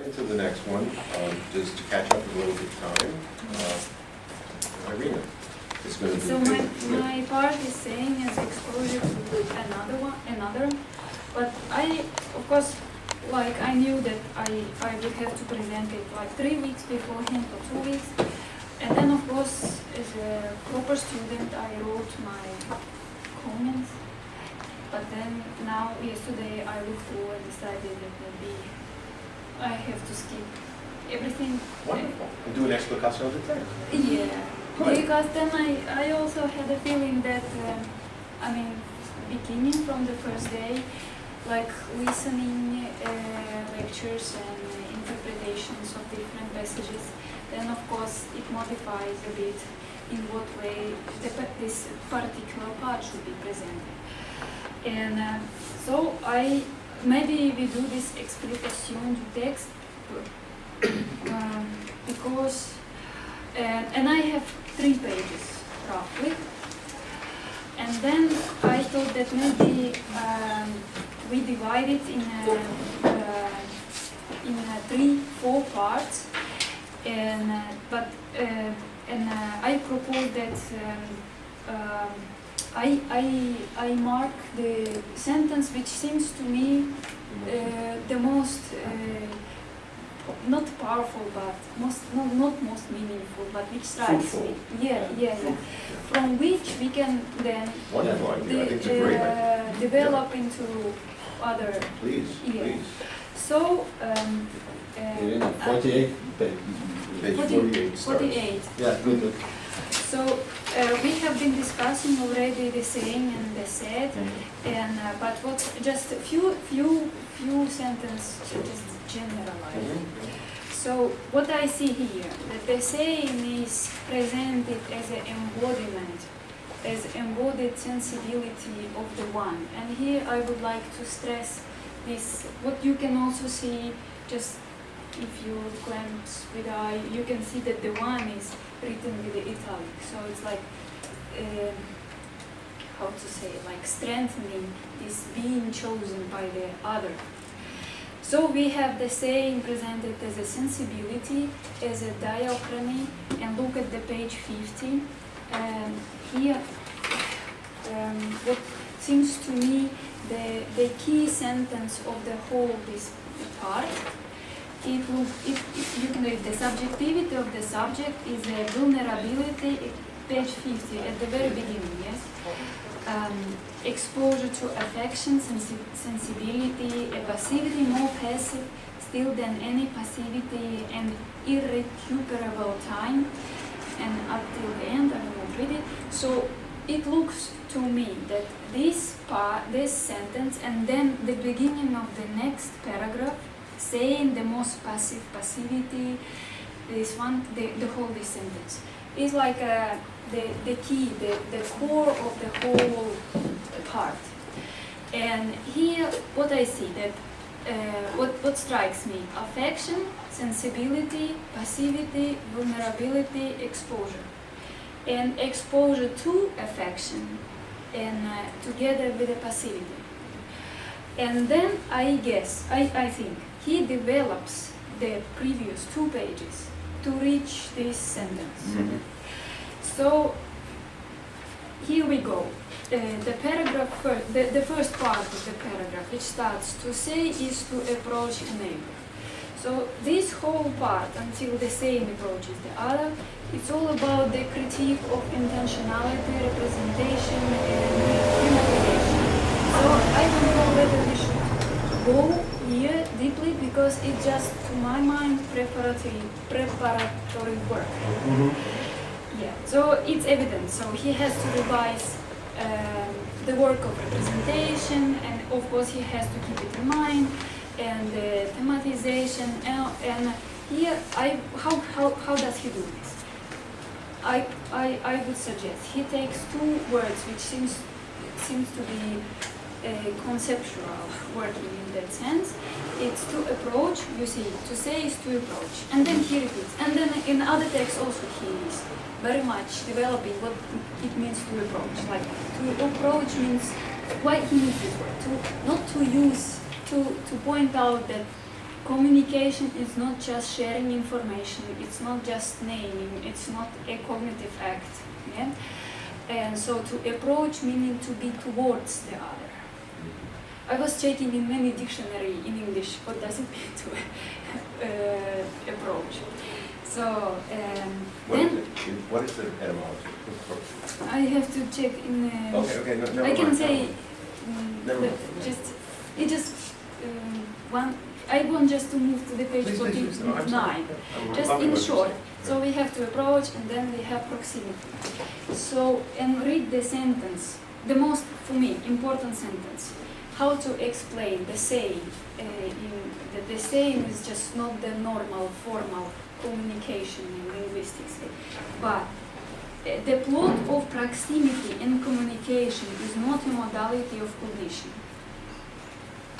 into the next one, just to catch up a little bit of time. Irina is going to do. So my part is saying as exposure to another, but I, of course, like I knew that I would have to present it like 3 weeks beforehand or 2 weeks, and then of course as a proper student I wrote my comments, but then now yesterday I looked through and decided that maybe I have to skip everything. Wonderful. And do an explication of the text. Yeah, Right. because then I also had a feeling that, I mean, beginning from the first day, like listening lectures and interpretations of different passages, then of course it modifies a bit in what way this particular part should be presented. And so maybe we do this explication du texte because, and I have 3 pages roughly, and then I thought that maybe we divide it in 3-4 parts, and I propose that I mark the sentence which seems to me the most not powerful, but not most meaningful, but which strikes me. Yeah. From which we can then Wonderful idea. I think it's a great idea. develop into other. Please, Yeah. please. So, Irina, 48 page. Page 48 starts. 48. Yeah, good. So we have been discussing already the saying and the said, and but what just a few sentences just generalize. So what I see here, that the saying is presented as an embodiment, as embodied sensibility of the one. And here I would like to stress this, what you can also see, just if you glance with the eye, you can see that the one is written with the italic. So it's like, how to say, like strengthening this being chosen by the other. So we have the saying presented as a sensibility, as a diachrony, and look at the page 50. And here, what seems to me the key sentence of the whole this part, you can read the subjectivity of the subject is a vulnerability, page 50, at the very beginning, yes? Exposure to affection, sensibility, a passivity more passive still than any passivity, and irrecuperable time, and up till the end, I will not read it. So it looks to me that this part, this sentence, and then the beginning of the next paragraph, saying the most passive passivity, this one, the whole this sentence, is like the key, the core of the whole part. And here, what I see, that what strikes me, affection, sensibility, passivity, vulnerability, exposure. And exposure to affection, and together with the passivity. And then I guess, I think, he develops the previous 2 pages to reach this sentence. So here we go. The paragraph first, the first part of the paragraph, which starts to say is to approach a neighbor. So this whole part, until the same approaches the other, it's all about the critique of intentionality, representation, and imagination. So I don't know whether we should go here deeply, because it's just, to my mind, preparatory work. Yeah, so it's evident. So he has to revise the work of representation, and of course he has to keep it in mind, and the thematization, and here, how does he do this? I would suggest he takes 2 words which seems to be conceptual, working in that sense. It's to approach, you see, to say is to approach, and then he repeats, and then in other texts also he is very much developing what it means to approach. Like, to approach means, why he uses this word, not to use, to point out that communication is not just sharing information, it's not just naming, it's not a cognitive act. Yeah? And so to approach meaning to be towards the other. I was checking in many dictionary in English what does it mean to approach. So What is the etymology? I have to check in. Okay, no, never I can mind. say Never mind. one. I want just to move to the page Please, please, no, I'm 49. sorry. Just Lovely in what you short. said. So we have to approach and then we have proximity. So, and read the sentence, the most, for me, important sentence. How to explain the saying. The saying is just not the normal, formal communication in linguistics. But the plot of proximity and communication is not a modality of cognition.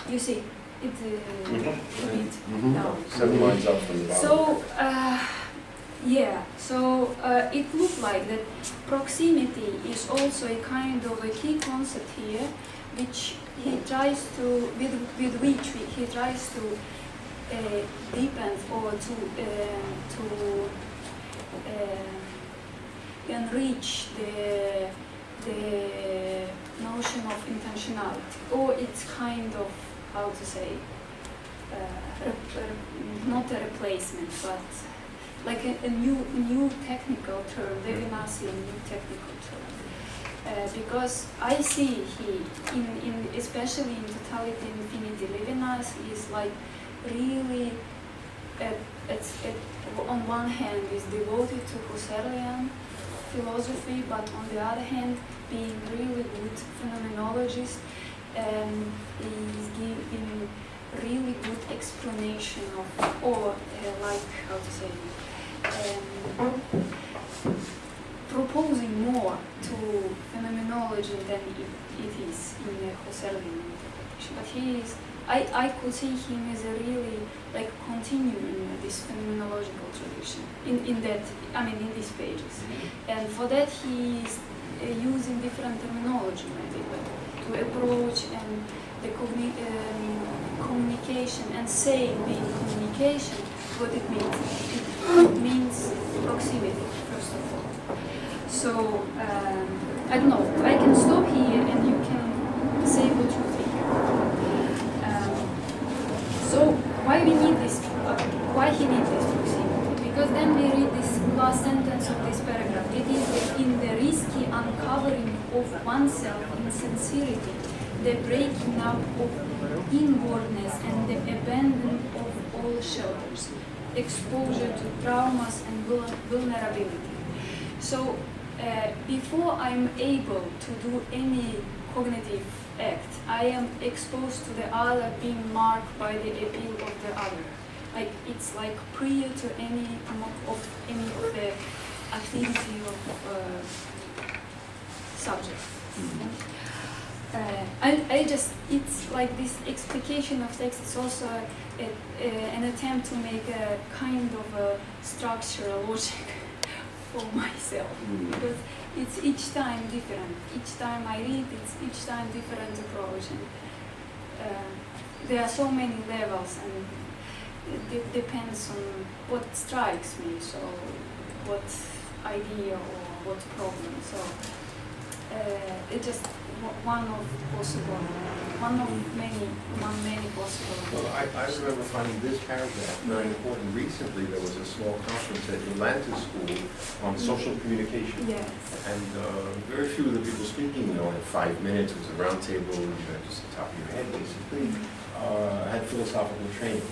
You see, it a bit down. 7 lines up from the bottom. So, it looked like that proximity is also a kind of a key concept here, which he tries to, with which he tries to deepen or to enrich the notion of intentionality, or it's kind of, how to say, not a replacement, but like a new technical term, Levinasian new technical term. Because I see especially in Totality and Infinity, Levinas is like really, on one hand is devoted to Husserlian philosophy, but on the other hand, being really good phenomenologist, is giving really good explanation of, or like, how to say, proposing more to phenomenology than it is in the Husserlian interpretation. But he is, I could see him as a really like continuing this phenomenological tradition in these pages. And for that he is using different terminology maybe, but to approach and the communication and saying being communication, what it means. It means proximity, first of all. So, I don't know, I can stop here and you can say what you think. So, why we need this, why he needs this proximity? Because then we read this last sentence of this paragraph. It is in the risky uncovering of oneself in sincerity, the breaking up of inwardness and the abandonment of all shelters, exposure to traumas and vulnerability. So, before I'm able to do any cognitive act, I am exposed to the other, being marked by the appeal of the other. Like it's like prior to any of the activity of subject. It's like this explication of text is also an attempt to make a kind of a structural logic for myself, because it's each time different. Each time I read, it's each time different approach, and there are so many levels, and it depends on what strikes me. So, what idea or what problem. So, it's just one of many possible. Well, I remember finding this paragraph very important. Recently, there was a small conference at Atlanta School on social communication. Yes. And very few of the people speaking, in 5 minutes, it was a round table, just the top of your head, basically, had philosophical training.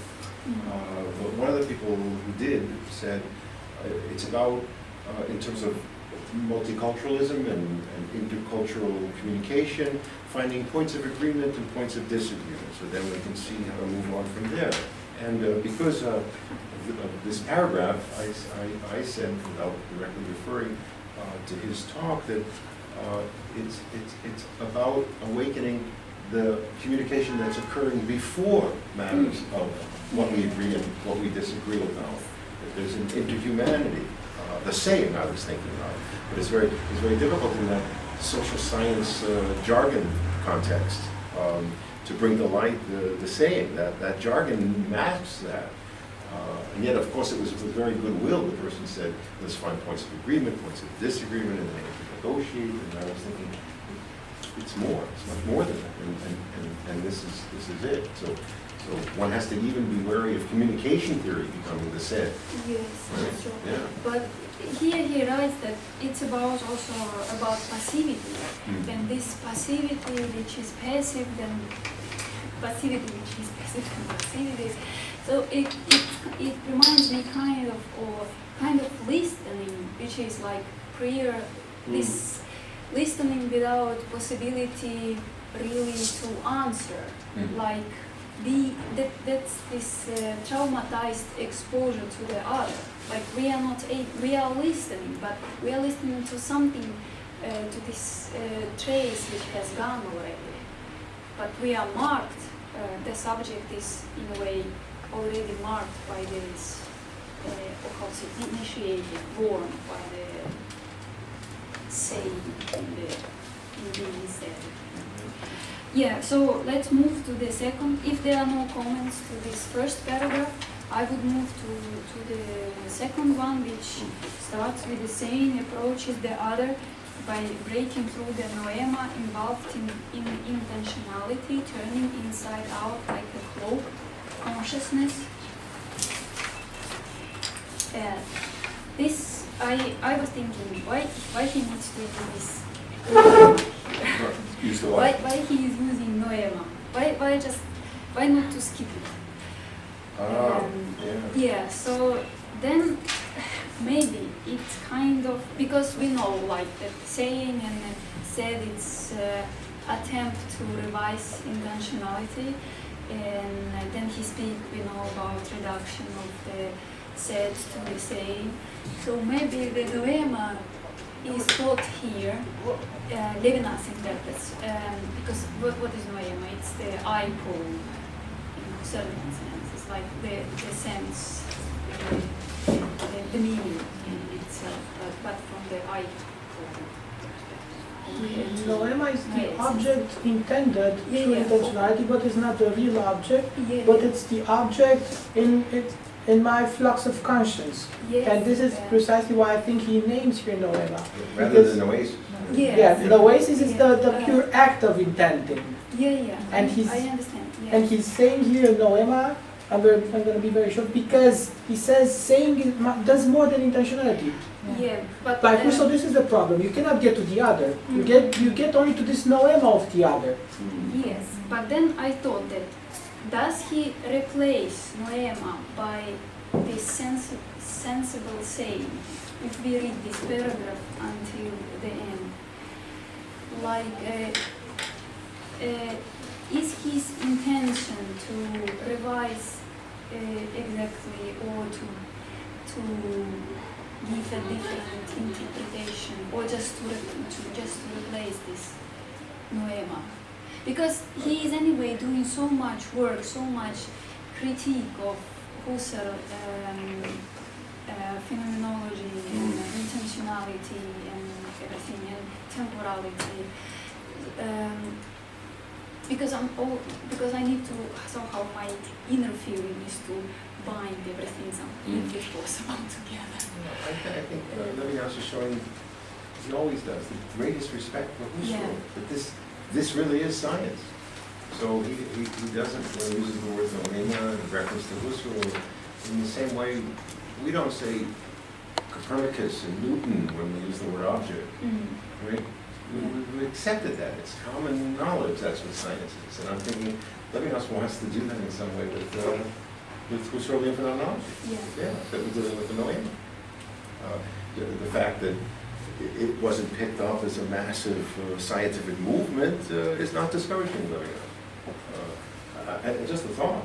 But one of the people who did said it's about, in terms of multiculturalism and intercultural communication, finding points of agreement and points of disagreement, so then we can see how to move on from there. And because of this paragraph, I said, without directly referring to his talk, that it's about awakening the communication that's occurring before matters of what we agree and what we disagree about. That there's an interhumanity. The same I was thinking of, but it's very difficult in that social science jargon context. to bring to light the saying. That jargon masks that. And yet, of course, it was with very goodwill. The person said, let's find points of agreement, points of disagreement, and then they have to negotiate. And I was thinking, it's more. It's much more than that. And this is it. So one has to even be wary of communication theory becoming the said. Yes, Right? that's true. Yeah. But here he writes that it's also about passivity. And this passivity which is passive, then passivity which is passive and passivity. So it reminds me kind of listening, which is like prayer, this listening without possibility really to answer. Like that's this traumatized exposure to the other. Like we are listening, but we are listening to something, to this trace which has gone already. But we are marked, the subject is in a way already marked by this, initiated, born by the saying in being said. Yeah, so let's move to the second. If there are no comments to this first paragraph, I would move to the second one, which starts with the saying approaches the other by breaking through the noema involved in intentionality, turning inside out like a cloak, consciousness. This, I was thinking, why he needs to do this? Use the what? Why he is using noema? Why not to skip it? Yeah, so then maybe it's kind of, because we know like that saying and said it's attempt to revise intentionality, and then he speak, about reduction of the said to the saying. So maybe the noema is taught here, Levinas interprets, because what is noema? It's the I pole in certain sense. It's like the sense, the meaning in itself, but from the I pole. Noema is the object intended through Yeah. intentionality, but it's not the real object, Yeah. but it's the object in my flux of conscience. Yes, And this is precisely why I think he names here Noema. Rather Because- than oasis. Yes. Yeah, the oasis is the Yeah. pure act of intenting. Yeah. And he's- I understand. Yeah. And he's saying here Noema, I'm going to be very short, because he says saying does more than intentionality. Yeah, but Like, so this is the problem. You cannot get to the other. You get only to this Noema of the other. yes, but then I thought that does he replace noema by this sensible saying? If we read this paragraph until the end, like, is his intention to revise exactly, or to give a different interpretation, or just to replace this noema? Because he is anyway doing so much work, so much critique of Husserl phenomenology and intentionality and everything, and temporality. Because I need to somehow, my inner feeling is to bind everything, if it's possible, together. I think Levinas is showing, he always does, the greatest respect for Husserl. Yeah. But this really is science. So he doesn't use the word noema in reference to Husserl in the same way we don't say Copernicus and Newton when we use the word object, right? We accepted that. It's common knowledge. That's what science is. And I'm thinking Levinas wants to do that in some way with Husserlian phenomenology. Yeah. That we're dealing with the noema. The fact that it wasn't picked up as a massive scientific movement is not discouraging Levinas. Just a thought.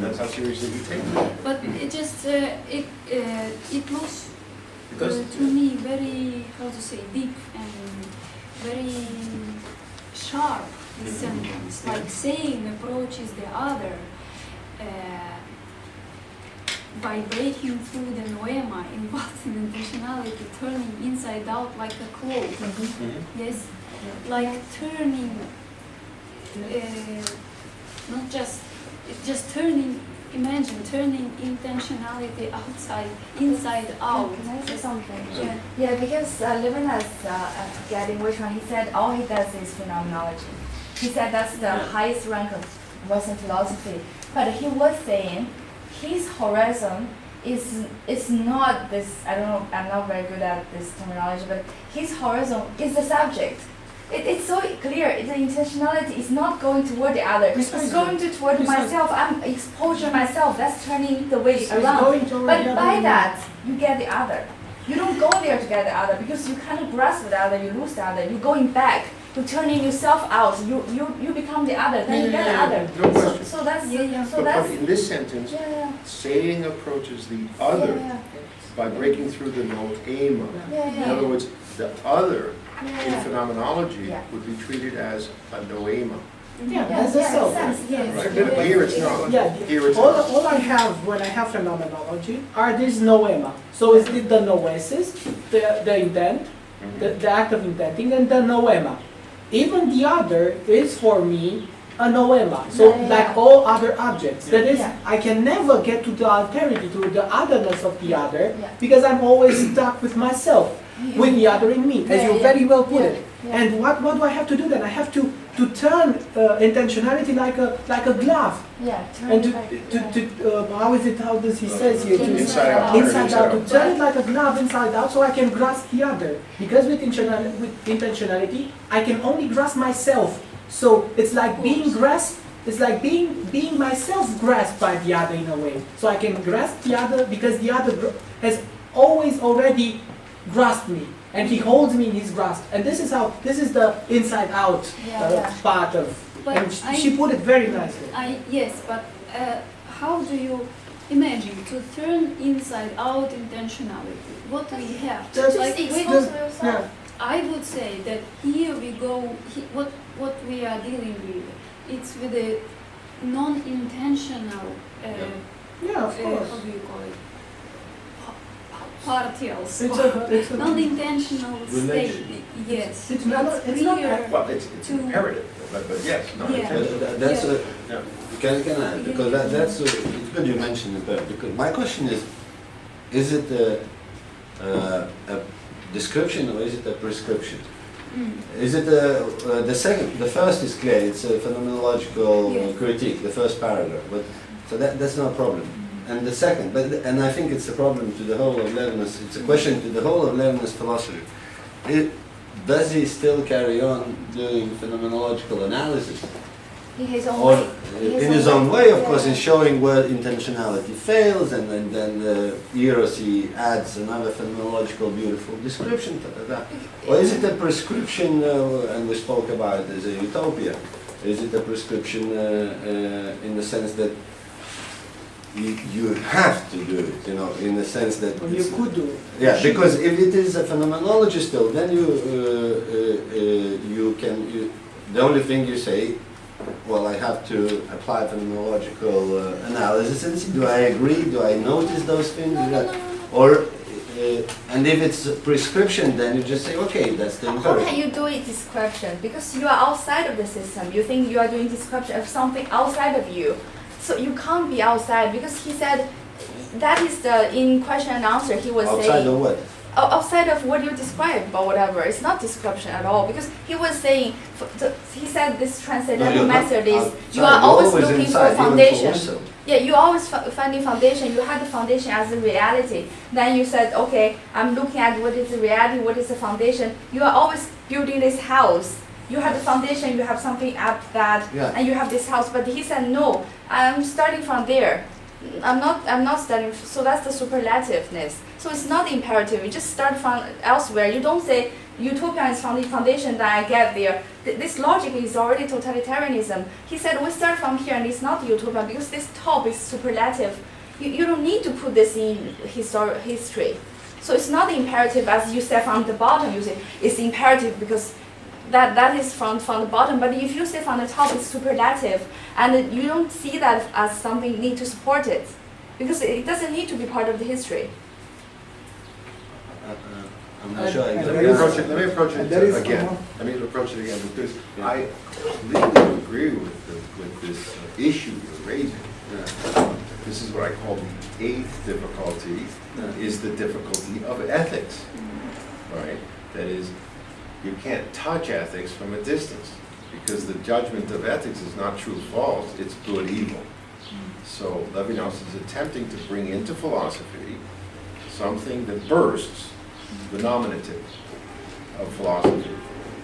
That's how seriously we take it. But it just it looks Because to me very, how to say, deep and very sharp, this sentence, like saying approaches the other by breaking through the noema involved in intentionality, turning inside out like a cloak. Yes, like turning not just, it's just turning, imagine turning intentionality outside, inside out. Can I say something? Yeah. Yeah, because Levinas, forgetting which one, he said all he does is phenomenology. He said that's the highest rank of Western philosophy. But he was saying his horizon is not this, I don't know, I'm not very good at this terminology, but his horizon is the subject. It's so clear, the intentionality is not going toward the other. It's Precisely. going toward Precisely. myself, I'm exposure myself, that's turning the way It's around. going toward But the other by way. that, you get the other. You don't go there to get the other because you kind of grasp the other, you lose the other, you're going back, you're turning yourself out, you become the other, then you get the other. No question. So that's, so But that's, in this sentence, yeah, saying approaches the other yeah, by breaking through the noema. yeah, In other words, the other in yeah. phenomenology Yeah. would be treated as a noema. Yeah, Yeah, that's the yeah, self. makes sense, yes. Right? But here it's not. Yeah, Here it's all, not. all I have when I have phenomenology are these noema. So is it the noesis, the intent, the act of intenting, and the noema. Even the other is for me a noema. So Yeah, yeah, like yeah. all other objects. That is, Yeah. I can never get to the alterity, to the otherness of the other, Yeah. because I'm always stuck with myself, with the other in me, as Yeah, you yeah. very well put Yeah, it. yeah. And what do I have to do then? I have to turn intentionality like a glove. Yeah, And turn back, yeah. how is it, how does he says here? To, Inside out. inside out, to turn it like a glove inside out so I can grasp the other. Because with intentionality, I can only grasp myself. So it's like being grasped, it's like being myself grasped by the other in a way. So I can grasp the other because the other has always already grasped me. And he holds me in his grasp. And this is the inside out Yeah. part of, But and she put it very nicely. Yes, but how do you imagine to turn inside out intentionality? What we have? Just Like with, expose yourself. Yeah. I would say that here we go, what we are dealing with, it's with a non-intentional, Yeah, of course. how do you call it? Partials. It's a Non-intentional state. Relation. Yes. It's not- it's not- clear. Well, it's To- imperative, but yes, not Yeah. intentional. That's a, Yeah. can I, because that's a, it's good you mentioned it, but because my question is it a description or is it a prescription? Mm. Is it the first is clear, it's a phenomenological Yes. critique, the first paragraph, but so that's no problem. And the second, and I think it's a problem to the whole of Levinas, it's a question to the whole of Levinas philosophy. Does he still carry on doing phenomenological analysis? In his own Or way. in his own way, of Yeah. course, in showing where intentionality fails, and then Eros he adds another phenomenological beautiful description. Or is it a prescription, and we spoke about it as a utopia, is it a prescription in the sense that you have to do it, you know, in the sense that Or you it's- could do it. yeah, because if it is a phenomenology still, then the only thing you say, well, I have to apply phenomenological analysis and see, do I agree, do I notice those things? Or, and if it's a prescription, then you just say, okay, that's the How can imperative. you do it description? Because you are outside of the system. You think you are doing description of something outside of you. So you can't be outside because he said that is the in question and answer he was Outside saying. of what? Outside of what you described or whatever, it's not description at all because he was saying, he said this transcendental you're not method is outside, you are you're always looking inside, for even foundation. Husserl. Yeah, you always finding foundation. You had the foundation as the reality. Then you said, okay, I'm looking at what is the reality, what is the foundation. You are always building this house. You have the foundation, you have something up that, Yeah. and you have this house. But he said, no, I'm starting from there. I'm not starting. So that's the superlativeness. So it's not imperative. You just start from elsewhere. You don't say utopia is from the foundation that I get there. This logic is already totalitarianism. He said we start from here and it's not utopia because this top is superlative. You don't need to put this in history. So it's not imperative as you said from the bottom. You say it's imperative because that is from the bottom. But if you say from the top, it's superlative, and you don't see that as something need to support it, because it doesn't need to be part of the history. I'm not sure I And got there the is- answer. Let me approach And it there is again. someone- Let me approach it again because I completely agree with this issue you're raising. This is what I call the eighth difficulty, is the difficulty of ethics, right? That is, you can't touch ethics from a distance because the judgment of ethics is not true false, it's good evil. So Levinas is attempting to bring into philosophy something that bursts the nominative of philosophy,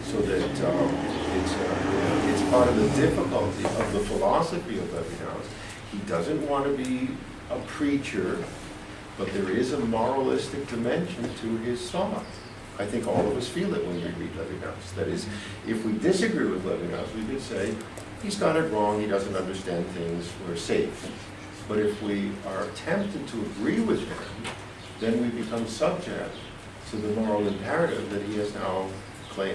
so that it's part of the difficulty of the philosophy of Levinas. He doesn't want to be a preacher, but there is a moralistic dimension to his thought. I think all of us feel it when we read Levinas. That is, if we disagree with Levinas, we could say, he's got it wrong, he doesn't understand things, we're safe. But if we are tempted to agree with him, then we become subject to the moral imperative that he has now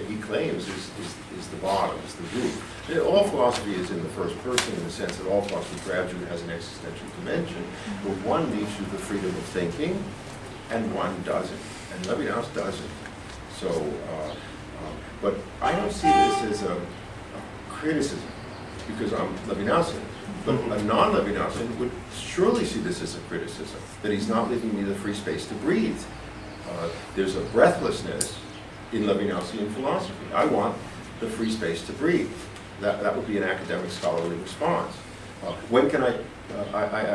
he claims is the bottom, is the root. All philosophy is in the first person in the sense that all philosophy grabs you has an existential dimension, but one leaves you the freedom of thinking, and one doesn't. And Levinas doesn't. So, but I don't see this as a criticism, because I'm Levinasian. But a non-Levinasian would surely see this as a criticism, that he's not leaving me the free space to breathe. There's a breathlessness in Levinasian philosophy. I want the free space to breathe. That would be an academic scholarly response. When can I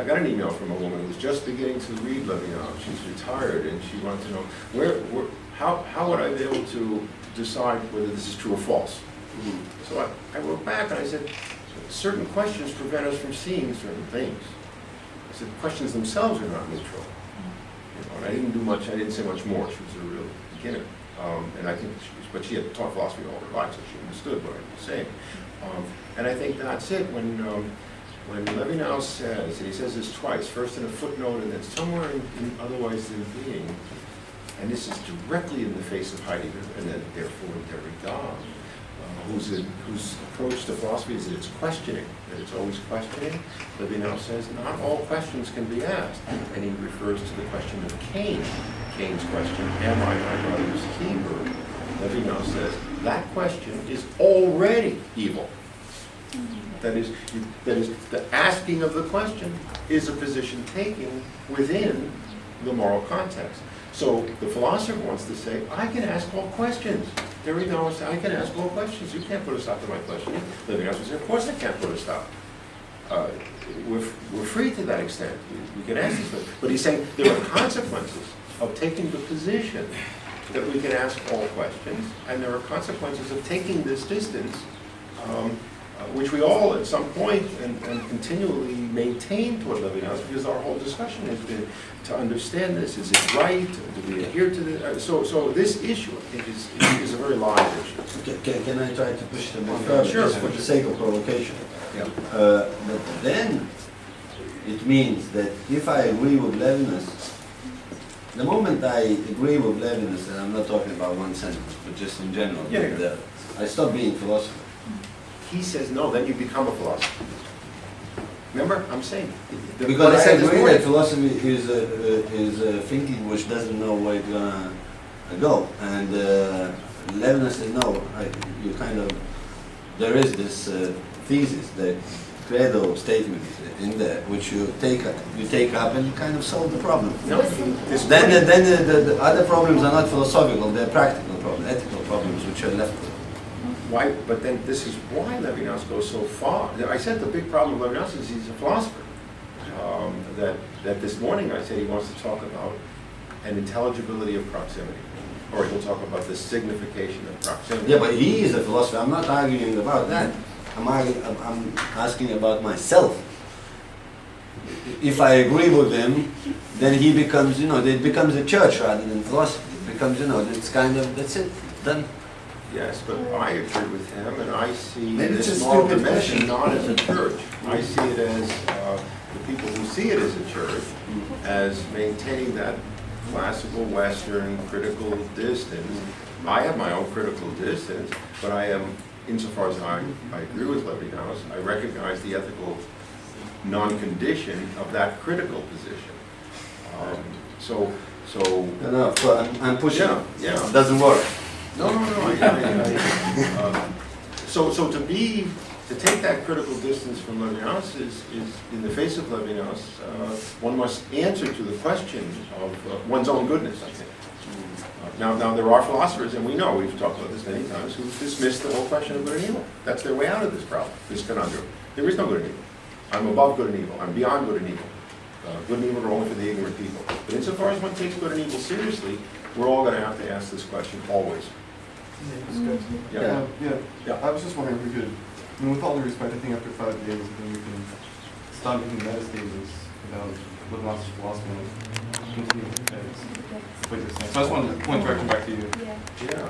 got an email from a woman who's just beginning to read Levinas. She's retired, and she wanted to know how would I be able to decide whether this is true or false? So I wrote back and I said, certain questions prevent us from seeing certain things. I said, questions themselves are not neutral. And I didn't say much more. She was a real beginner. And I think, but she had taught philosophy all her life, so she understood what I was saying. And I think that's it. When Levinas says, and he says this twice, first in a footnote and then somewhere in otherwise there being, and this is directly in the face of Heidegger, and then therefore Derrida, whose approach to philosophy is that it's questioning, that it's always questioning. Levinas says not all questions can be asked, and he refers to the question of Cain. Cain's question, am I my brother's keeper? Levinas says that question is already evil. That is, the asking of the question is a position taken within the moral context. So the philosopher wants to say, I can ask all questions. Derrida wants to say, I can ask all questions. You can't put a stop to my questioning. Levinas would say, of course I can't put a stop. We're free to that extent. We can ask this, but he's saying there are consequences of taking the position that we can ask all questions, and there are consequences of taking this distance, which we all at some point and continually maintain toward Levinas, because our whole discussion has been to understand this. Is it right? Do we adhere to this? So this issue, I think, is a very live issue. Can I try to push them a bit further, Sure. just for the sake of provocation? Yeah. But then it means that if I agree with Levinas, the moment I agree with Levinas, and I'm not talking about one sentence, but just in general, Yeah. I stop being philosopher. He says no, then you become a philosopher. Remember, I'm saying. Because what I said this agree morning. that philosophy is thinking which doesn't know where it's gonna go, and Levinas says no. You kind of there is this thesis, the credo statement in there, which you take up and you kind of solve the problem. No, this Then morning- the other problems are not philosophical; they're practical problems, ethical problems, which are left. Why? But then this is why Levinas goes so far. I said the big problem with Levinas is he's a philosopher. That this morning I said he wants to talk about an intelligibility of proximity, or he'll talk about the signification of proximity. Yeah, but he is a philosopher. I'm not arguing about that. I'm asking about myself. If I agree with him, then he becomes, it becomes a church rather than philosophy. It becomes, it's kind of, that's it, done. Yes, but I agree with him, and I see Maybe it's this a moral stupid dimension question. not as a church. I see it as the people who see it as a church, as maintaining that classical Western critical distance. I have my own critical distance, but I am, insofar as I agree with Levinas, I recognize the ethical non-condition of that critical position. So, No, I'm pushing. Yeah, yeah. It doesn't work. no, so to take that critical distance from Levinas is in the face of Levinas, one must answer to the question of one's own goodness, I think. Now there are philosophers, and we know, we've talked about this many times, who dismiss the whole question of good and evil. That's their way out of this problem, this conundrum. There is no good and evil. I'm above good and evil. I'm beyond good and evil. Good and evil are only for the ignorant people. But insofar as one takes good and evil seriously, we're all going to have to ask this question always. Yeah. Yeah. I was just wondering if we could, I mean, with all due respect, I think after 5 days, I think we can stop making meta-statements about Levinas's philosophy and continue with the what you're saying. So I just wanted to point direction back to you. Yeah. Yeah.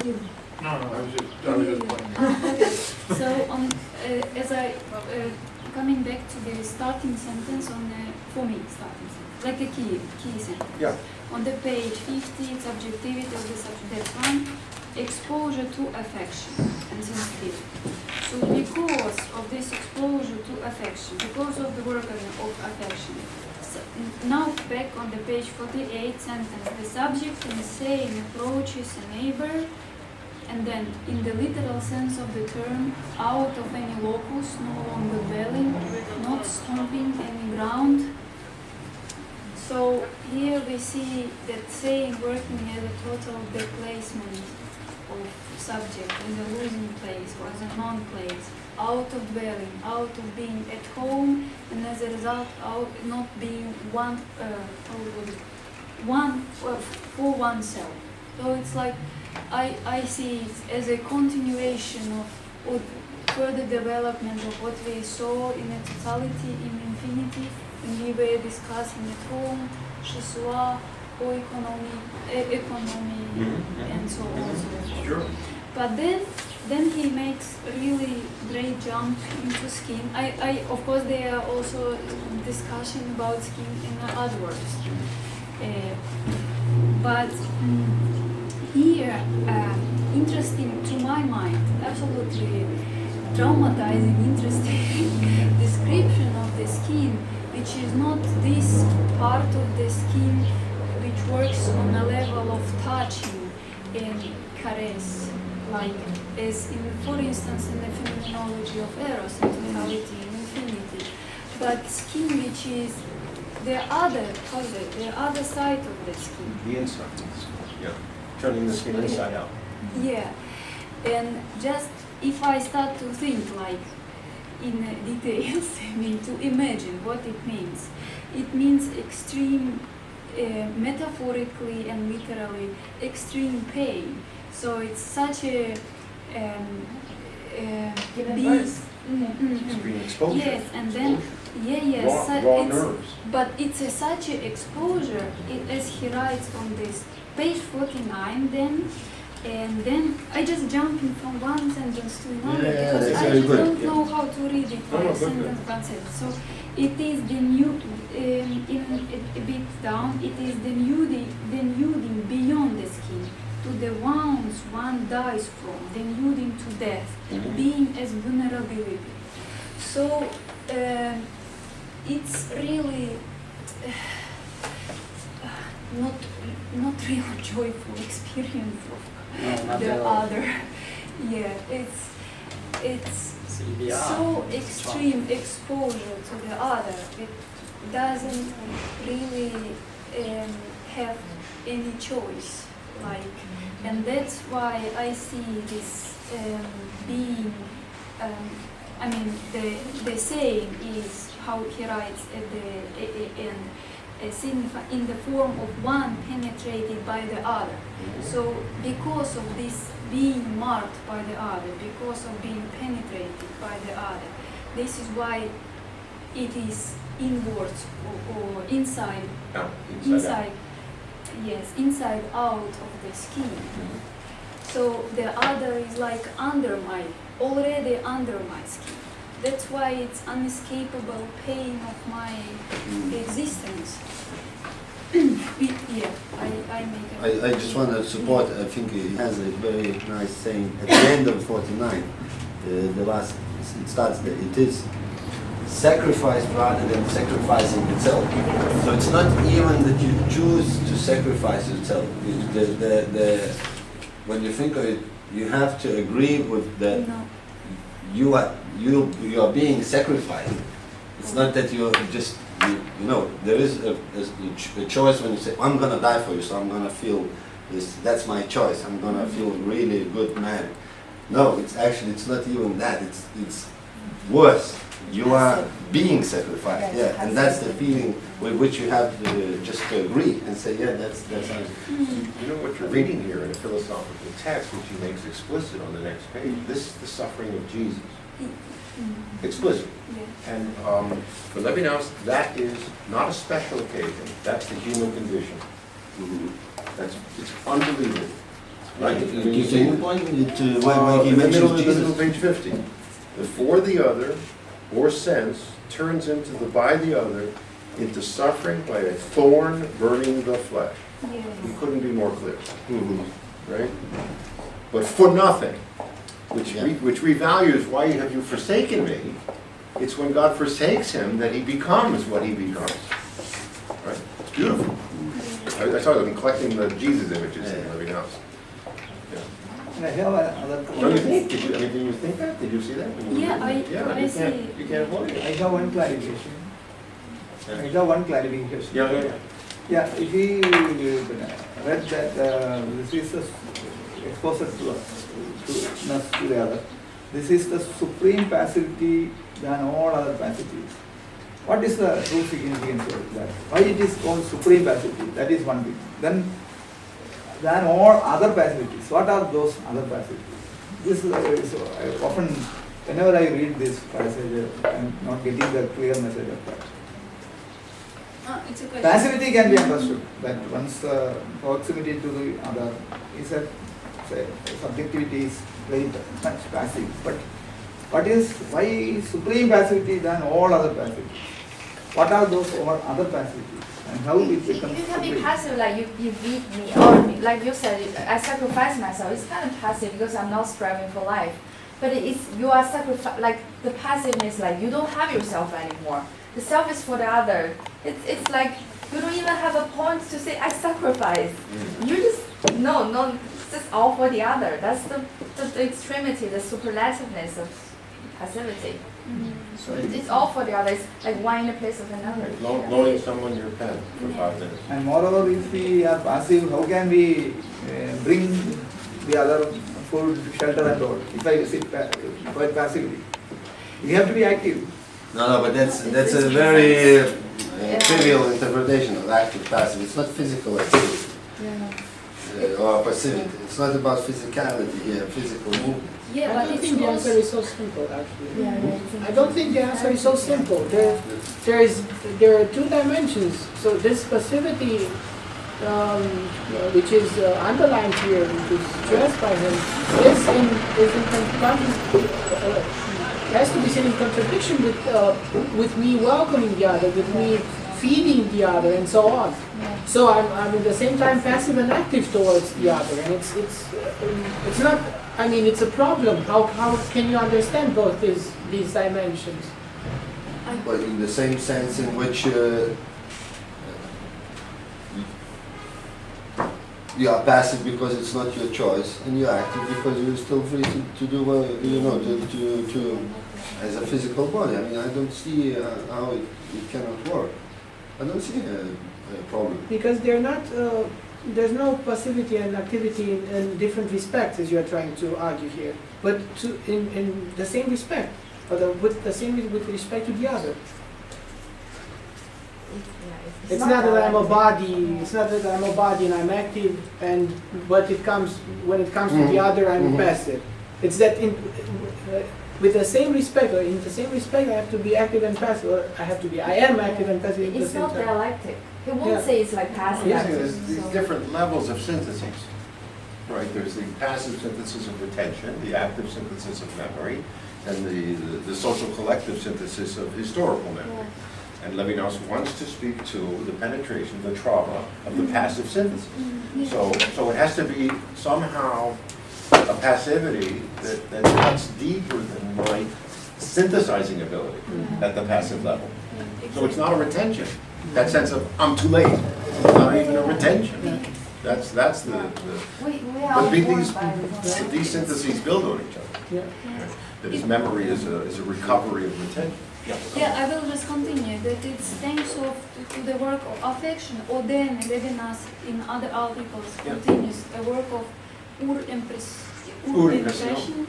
You. No, I was just pointing. Okay. So as I coming back to the starting sentence on for me starting sentence, like a key sentence. Yeah. On the page 50, it's objectivity of the subject. That's one. Exposure to affection and sensitivity. So because of this exposure to affection, because of the work of affection, so now back on the page 48 sentence, the subject in saying approaches a neighbor, and then in the literal sense of the term, out of any locus, no longer dwelling, not stomping any ground. So here we see that saying working as a total displacement of subject in the losing place or as a non-place, out of dwelling, out of being at home, and as a result, out not being one for oneself. So it's like I see it as a continuation of further development of what we saw in a totality, in infinity, when we were discussing at home, chez soi, or economy, and so on. Sure. But then he makes a really great jump into skin. I of course there are also discussion about skin in other words. But here, interesting to my mind, absolutely traumatizing, interesting description of the skin, which is not this part of the skin which works on a level of touching and caress, like as in, for instance, in the phenomenology of eros and totality and infinity, but skin which is the other side of the skin. The inside. Yeah. Turning the skin inside out. Yeah, and just if I start to think like in details, I mean to imagine what it means extreme, metaphorically and literally, extreme pain. So it's such a Extreme exposure. Yes, and then Raw nerves. but it's such an exposure, as he writes on this page 49 then, and then I just jumping from one sentence to another because that's I very just good. don't know how to read it by good. sentence by sentence. So it is the new, in a bit down, it is the nuding beyond the skin to the wounds one dies from, the nuding to death, being as vulnerability. So it's really not real joyful experience of the other. Yeah, it's so extreme exposure to the other. It doesn't really have any choice. And that's why I see this being. I mean, the saying is how he writes at the end. In the form of one penetrated by the other. So because of this being marked by the other, because of being penetrated by the other, this is why it is inwards or inside, Inside inside out of the skin. So the other is like already under my skin. That's why it's unescapable pain of my existence. I just want to support, I think he has a very nice saying at the end of 49, the last, it starts that it is sacrificed rather than sacrificing itself. So it's not even that you choose to sacrifice yourself. When you think of it, you have to agree with that No. you are being sacrificed. It's not that you're just you know. There is a choice when you say, "I'm gonna die for you, so I'm gonna feel this. That's my choice. I'm gonna feel really a good man." No, it's not even that. It's worse. You are being sacrificed, Yes, yeah, and that's the feeling with which you have just to agree and say, yeah, that's how. You know what you're reading here in a philosophical text, which he makes explicit on the next page. This is the suffering of Jesus. Explicit. Yeah. And for Levinas, that is not a special occasion. That's the human condition. It's unbelievable. Right? Can you point to Well, why he in the middle mentions of Jesus? page 50. The for the other, or sense, turns into the by the other, into suffering by a thorn burning the flesh. Yes. He couldn't be more clear. Right? But for nothing, which revalues why have you forsaken me, it's when God forsakes him that he becomes what he becomes. Right? It's beautiful. I saw them collecting the Jesus images in every house. And I have another Don't you think? Did you think that? Did you see that? Yeah, I you see. can't, you can't avoid I it. have one clarification. I have one clarification. Yeah. Yeah, if we read that this is the exposure to the other, this is the supreme passivity than all other passivities. What is the true significance of that? Why it is called supreme passivity? That is one thing. Then, than all other passivities. What are those other passivities? This is I often, whenever I read this passage, I'm not getting the clear message of that. It's a question. Passivity can be understood, that one's proximity to the other is a, say, subjectivity is very much passive. But why supreme passivity than all other passivities? What are those other passivities? And how it You becomes can be supreme? passive, like you beat me, or like you said, I sacrifice myself. It's kind of passive because I'm not striving for life. But you are like the passiveness, like you don't have yourself anymore. The self is for the other. It's like you don't even have a point to say I sacrifice. You just no, it's just all for the other. That's the extremity, the superlativeness of passivity. So it's all for the other. It's like one in the place of another. Loaning someone your pen for 5 minutes. And moreover, if we are passive, how can we bring the other food, shelter and all? If I sit quite passively, we have to be active. No, but that's a very trivial interpretation of active passive. It's not physical activity or passivity. It's not about physicality here, physical movement. Yeah, I but don't it's think the answer also is so simple, actually. Yeah. I don't think the answer is so simple. There are two dimensions. So this passivity, which is underlined here, which is stressed by him, has to be seen in contradiction with me welcoming the other, with me feeding the other, and so on. So I'm at the same time passive and active towards the other, and it's not. I mean, it's a problem. How can you understand both these dimensions? But in the same sense in which you are passive because it's not your choice, and you're active because you're still free to do well, to as a physical body. I mean, I don't see how it cannot work. I don't see a problem. Because they're not. There's no passivity and activity in different respects, as you are trying to argue here, but in the same respect, or with respect to the other. It's not that I'm a body. It's not that I'm a body and I'm active, and when it comes to the other, I'm passive. It's that with the same respect, or in the same respect, I have to be active and passive. Or I am active and passive at the It's same not time. dialectic. He won't Yeah. say it's like passive. Yeah, active, there's these so- different levels of syntheses. Right, there's the passive synthesis of attention, the active synthesis of memory, and the social collective synthesis of historical memory. And Levinas wants to speak to the penetration, the trauma of the passive synthesis. So it has to be somehow a passivity that cuts deeper than my synthesizing ability at the passive level. So it's not a retention. That sense of, I'm too late, not even a retention. That's the We are but born these by the these syntheses build on each other. Yeah. That his memory is a recovery of retention. Yeah, I will just continue that it's thanks to the work of affection, Oden, readiness in other articles continues the work of impression.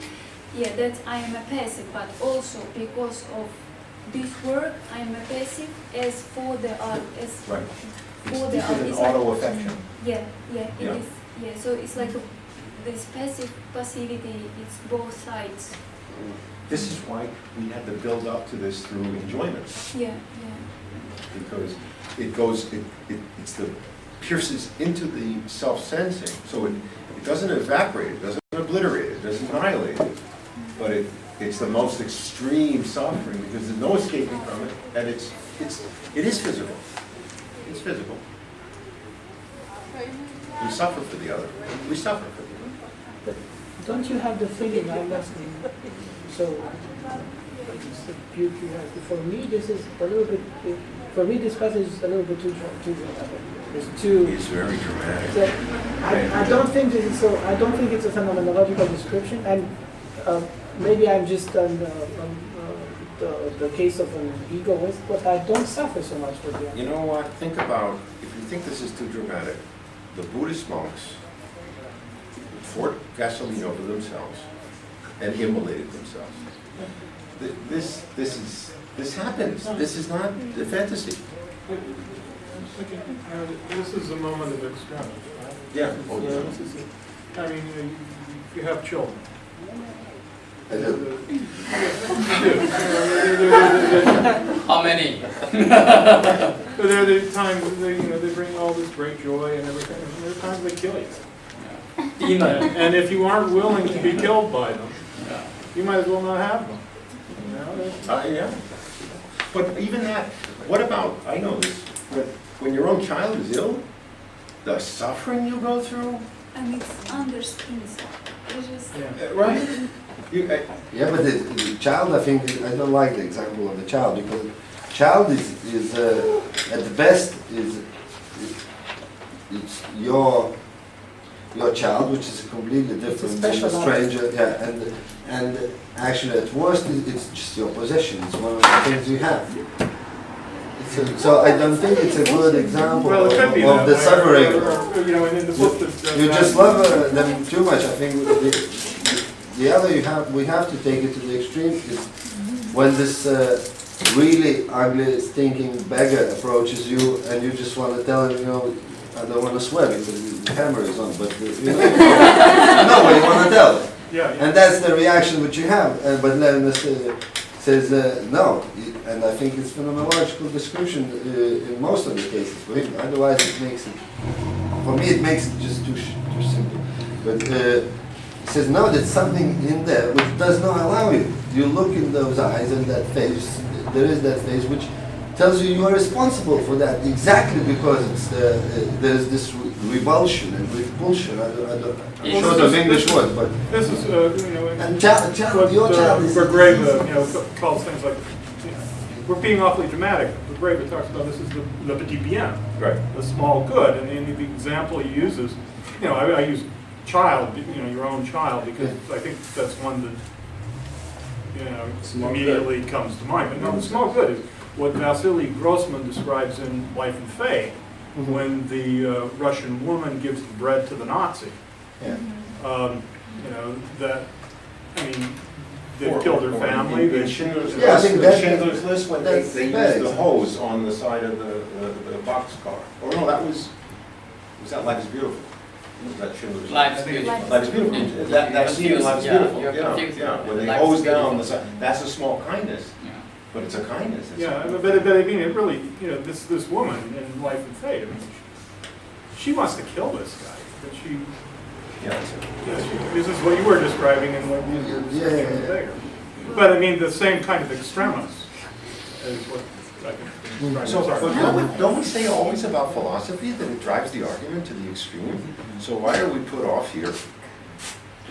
Yeah, that I am a passive, but also because of this work, I am a passive as for the art, as Right. for the It's art. an It's like- auto-affection. Yeah, it Yeah. is. Yeah, so it's like this passive passivity. It's both sides. This is why we had to build up to this through enjoyment, Yeah. because it goes, it's the pierces into the self-sensing, so it doesn't evaporate, it doesn't obliterate it, doesn't annihilate it, but it's the most extreme suffering because there's no escaping from it, and it is physical. It's physical. We suffer for the other. We suffer for the other. But don't you have the feeling I'm listening? So, it's the beauty you have. For me, this is a little bit. For me, this passage is a little bit too dramatic. It's too. It's very dramatic. So, I don't think this is so. I don't think it's a phenomenological description, and maybe I'm just on the case of an egoist, but I don't suffer so much for the other. You know what? Think about, if you think this is too dramatic, the Buddhist monks poured gasoline over themselves and immolated themselves. This happens. This is not a fantasy. This is a moment of extremis, right? Yeah. This is I mean, you have children. I do. How many? There are the times they bring all this great joy and everything, and there are times they kill you. Demon. And if you aren't willing to be killed by them, you might as well not have them. You know? Yeah. But even that, what about, I know this, but when your own child is ill, the suffering you go through, And it's under skin. It's just. right? Yeah, but the child, I think, I don't like the example of the child, because child is at the best, it's your child, which is completely different than a stranger, yeah, and actually at worst, it's just your possession, it's one of the things you have. So I don't think it's a good example Well, it could be of that the way, suffering. or, you know, in the book that You just love them too much. I think the other we have to take it to the extreme is when this really ugly, stinking beggar approaches you and you just want to tell him, I don't want to swear because the camera is on, but you know what you want to tell him. Yeah. And that's the reaction which you have. But Lenin says no, and I think it's phenomenological description in most of the cases for him. Otherwise, it makes it, for me, it makes it just too simple. But he says no, there's something in there which does not allow you. You look in those eyes and that face. There is that face which tells you are responsible for that exactly because it's there's this revulsion and repulsion. I'm short of English word, but This is, and what your child is. Vergrave, calls things like, we're being awfully dramatic. Vergrave talks about this is the le petit bien, Right. the small good, and the example he uses, I use child, your own child, because I think that's one that, Small immediately comes to mind. But no, the small good is what Vasily Grossman describes in Life and Fate, when the Russian woman gives the bread to the Nazi. Yeah. They've killed her family. In Schindler's Yeah, I think that- Schindler's List, when that's they bad. used the hose on the side of the boxcar. Oh no, was that Life is Beautiful? Was that Schindler's List? Life's beautiful. Life's Beautiful. Yeah. That scene in Life's Yeah, Beautiful. you're confused. Yeah. When they Life's hose down beautiful. the side, that's a small kindness, Yeah. but it's a kindness. It's Yeah, but I mean, it really, this woman in Life and Fate, she wants to kill this guy, but this is what you were describing and what you were describing in the beggar. But I mean, the same kind of extremis is what I think. So, Sorry. but don't we say always about philosophy that it drives the argument to the extreme? So why are we put off here?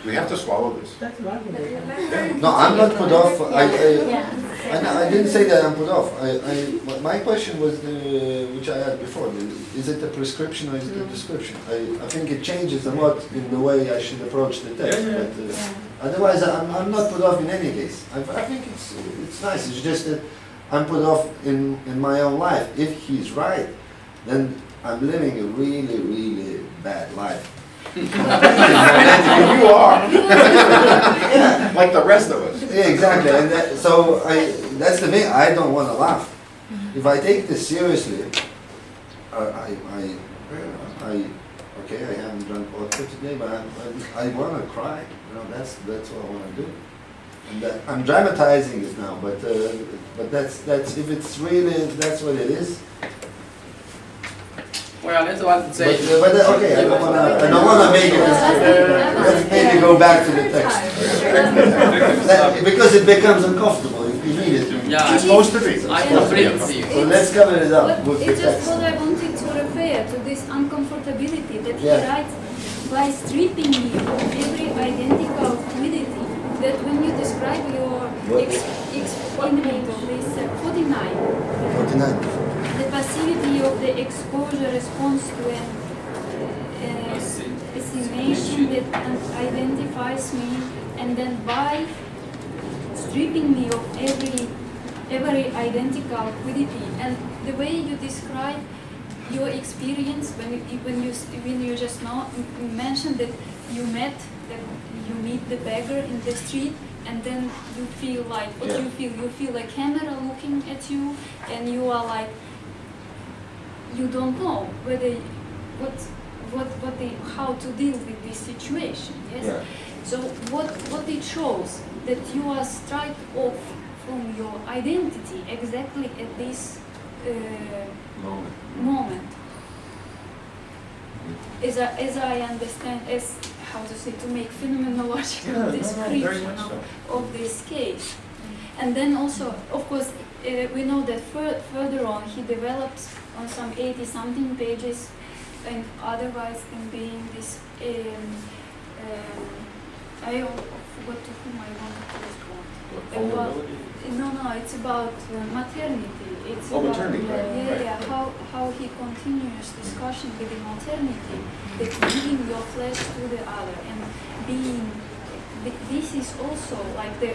We have to swallow this. That's an argument. No, I'm not put off. I didn't say that I'm put off. My question was which I had before. Is it a prescription or is it a description? I think it changes a lot in the way I should approach the text. But otherwise, I'm not put off in any case. I think it's nice. It's just that I'm put off in my own life. If he's right, then I'm living a really, really bad life. You are. Yeah, like the rest of us. Yeah, exactly. And that's the thing. I don't want to laugh. If I take this seriously, okay, I haven't drunk vodka today, but I want to cry. You know, that's what I want to do. And I'm dramatizing it now, but that's if it's really that's what it is. Well, that's what I'm saying. But okay, I don't want to make it. Let's maybe go back to the text because it becomes uncomfortable if you read it. Yeah, It's supposed to be. I agree with you. So let's cover it up with the It's just text. what I wanted to refer to, this uncomfortability that Yeah. he writes by stripping me of every identical fluidity, that when you describe your experiment of this 49, 49. the passivity of the exposure response to an estimation that identifies me, and then by stripping me of every identical quality, and the way you describe your experience when you just now mentioned that you meet the beggar in the street, and then you feel like what Yeah. you feel a camera looking at you, and you are like, you don't know whether how to deal with this situation. Yes. Yeah. So what it shows that you are struck off from your identity exactly at this moment. As I understand, as how to say, to make phenomenological description of this case. And then also, of course, we know that further on he develops on some 80-something pages, and otherwise in being this, I forgot to whom I wanted to respond. No, it's about maternity. It's about, maternity, right. Yeah, how he continues discussion with the maternity, that giving your flesh to the other and being. This is also like the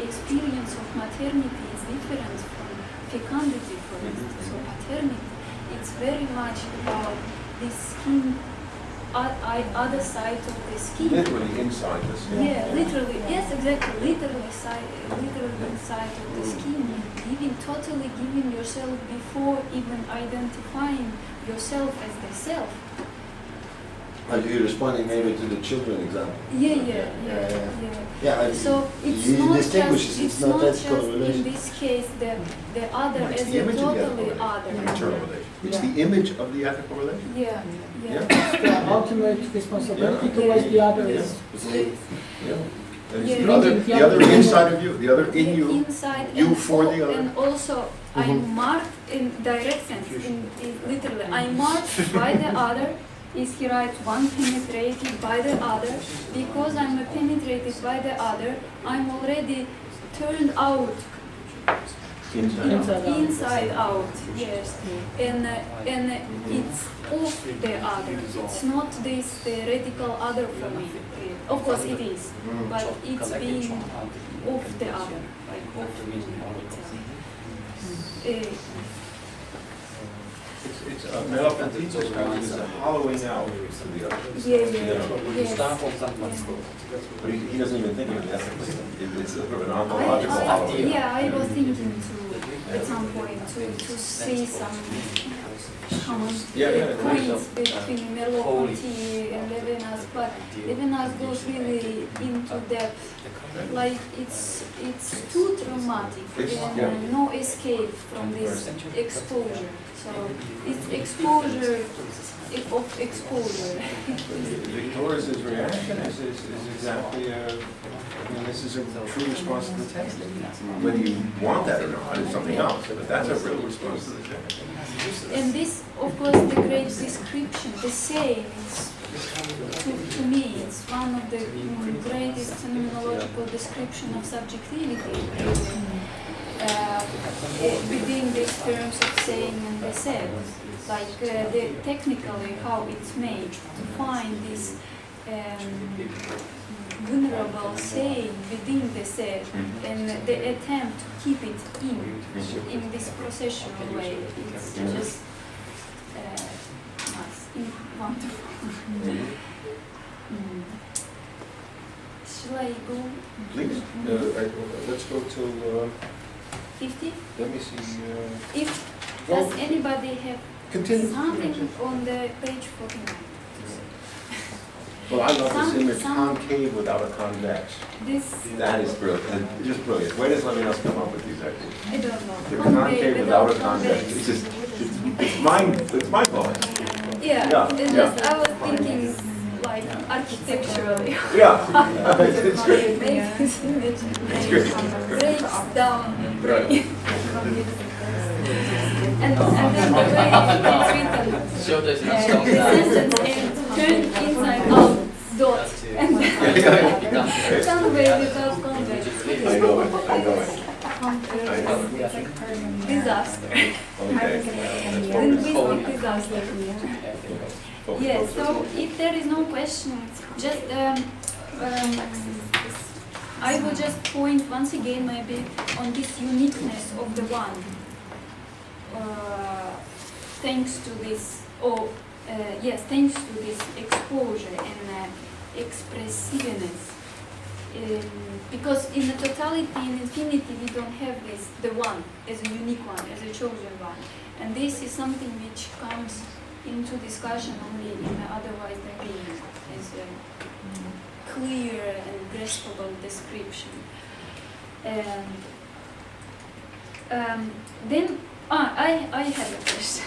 experience of maternity is different from fecundity, for instance. So paternity, it's very much about the skin, other side of the skin. Literally inside the skin. Yeah, literally, yes, exactly. Literally inside of the skin, totally giving yourself before even identifying yourself as the self. Are you responding maybe to the children example? Yeah. So it's he not distinguishes, just, it's not ethical in relation. this case the other It's as the a image of the totally ethical other. relation, internal relation. It's Yeah. the image of the ethical relation. Yeah. The ultimate responsibility towards the other is And it's Yeah. the other inside of you, the other in you. Inside you and for the other. And also I marked in direct sense, in literally, I marked by the other. Is he writes one penetrated by the other, because I'm penetrated by the other, I'm already turned out. Inside out, yes, and it's of the other. It's not this theoretical other for me. Of course it is, but it's being of the other, like of me itself. It's a melaphatism, it's a hollowing out to the other. Yes. But he doesn't even think of it ethically. It's sort of an ontological hollowing out. Yeah, I was thinking at some point to see some common points between Merleau-Ponty and Levinas, but Levinas goes really into depth. Like it's too traumatic and no escape from this exposure. So it's exposure of exposure. Victoria's reaction is exactly this is a true response to the text. Whether you want that or not is something else, but that's a real response to the text. And this, of course, the great description, the saying, to me, it's one of the greatest phenomenological description of subjectivity. within these terms of saying and the said, like technically how it's made to find this vulnerable saying within the said, and the attempt to keep it in this processional way. It's just nice, wonderful. Shall I go? Please, let's go to, 50? let me see, If does anybody have continue. something on the page 49? Well, I love this image, Some- concave without a convex. This That is brilliant, just brilliant. Where does Levinas come up with these ideas? I don't know. The concave without a convex, it's just, it's mind-blowing. Yeah, Yeah, it's yeah. just I was thinking like architecturally. Yeah, it's great. Maybe this image It's great. breaks down. Right. And then the way it's written, Show this the in stone. sentence and turn inside out dot and some way without context. I know it, I know it. I know it. Disaster. Okay. Linguistic disaster. Focus, Yes, focus. so if there is no question, just I will just point once again maybe on this uniqueness of the one. Thanks to this, yes, thanks to this exposure and expressiveness. Because in the totality and infinity we don't have this, the one, as a unique one, as a chosen one. And this is something which comes into discussion only in the otherwise there being as a clear and graspable description. And then I had a question.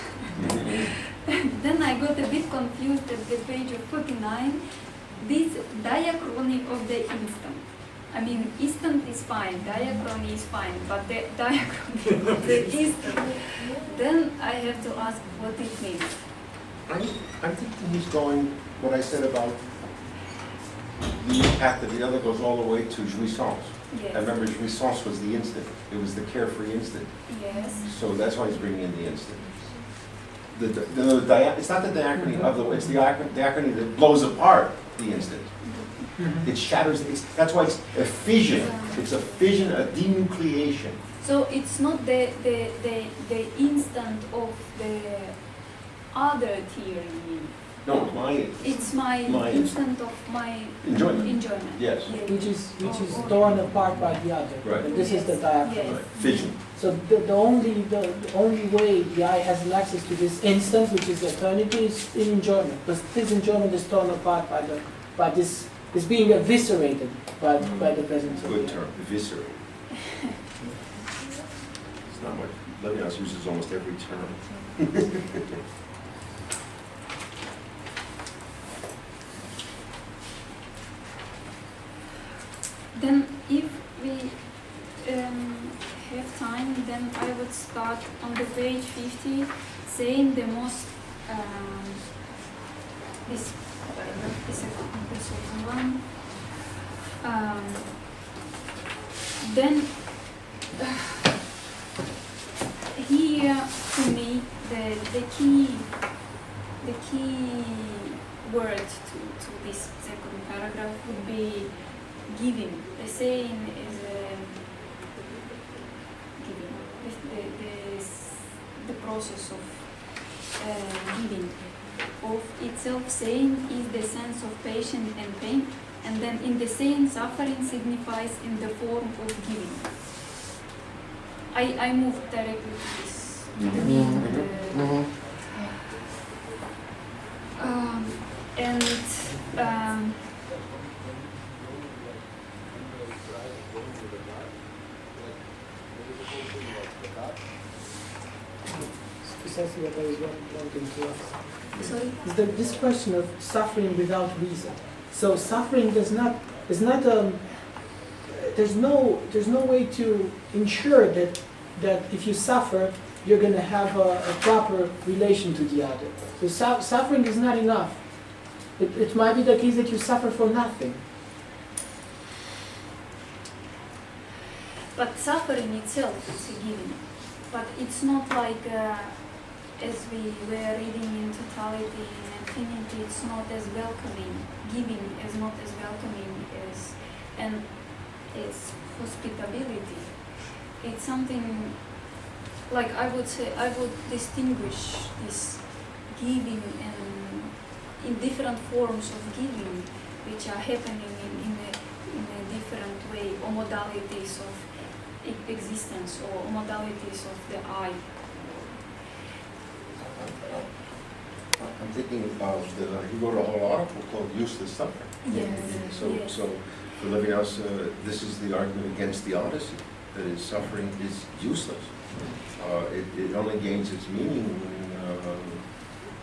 Then I got a bit confused at the page of 49. This diachrony of the instant. I mean, instant is fine, diachrony is fine, but the diachrony of the instant. Then I have to ask what it means. I think he's going, what I said about the path of the other goes all the way to jouissance. Yes. I remember jouissance was the instant. It was the carefree instant. Yes. So that's why he's bringing in the instant. It's not the diachrony of the, it's the diachrony that blows apart the instant. It shatters, that's why it's a fission. It's a fission, a denucleation. So it's not the instant of the other theory. No, It's my My instant of my enjoyment. Yeah. Yes. which is torn apart by the other. Right. And this is the diaphragm. Yes. Right. Fission. So the only way the eye has an access to this instant, which is eternity, is in enjoyment. Because this enjoyment is torn apart by this is being eviscerated by the presence of Good the term, eviscerate. It's not what Levinas uses almost every term. Then if we have time, then I would start on the page 50, saying the most, this paragraph, the second one. Then here to me the key word to this second paragraph would be giving. The saying is giving. The process of giving of itself, saying is the sense of patience and pain, and then in the saying suffering signifies in the form of giving. I moved directly to this. The meaning of the, and precisely what I was wanting to ask. sorry. Is that this question of suffering without reason. So suffering there's no way to ensure that if you suffer, you're going to have a proper relation to the other. So suffering is not enough. It might be the case that you suffer for nothing. But suffering itself is a giving. But it's not like, as we were reading in totality and infinity, it's not as welcoming. Giving is not as welcoming as, and as hospitality. It's something, like I would say, I would distinguish this giving and in different forms of giving, which are happening in a different way, or modalities of existence, or modalities of the I. I'm thinking about he wrote a whole article called "Useless Suffering." Yes. Yes. So for Levinas, this is the argument against the Odyssey, that is, suffering is useless. It only gains its meaning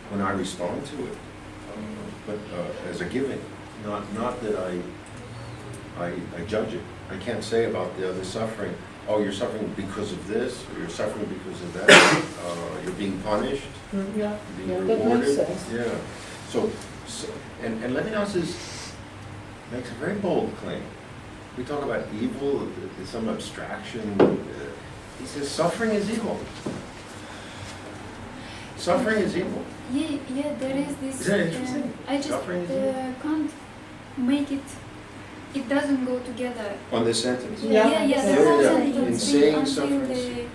when I respond to it, but as a giving, not that I judge it. I can't say about the other suffering, oh, you're suffering because of this, or you're suffering because of that, you're being punished, Yeah, being yeah, rewarded. that makes sense. Yeah. So and Levinas makes a very bold claim. We talk about evil, some abstraction. He says suffering is evil. Suffering is evil. Yeah, there is this. Is that interesting? I just Suffering is evil. can't make it. It doesn't go together. On this sentence. Yeah. The Yeah, whole yeah. sentence Insane until suffering.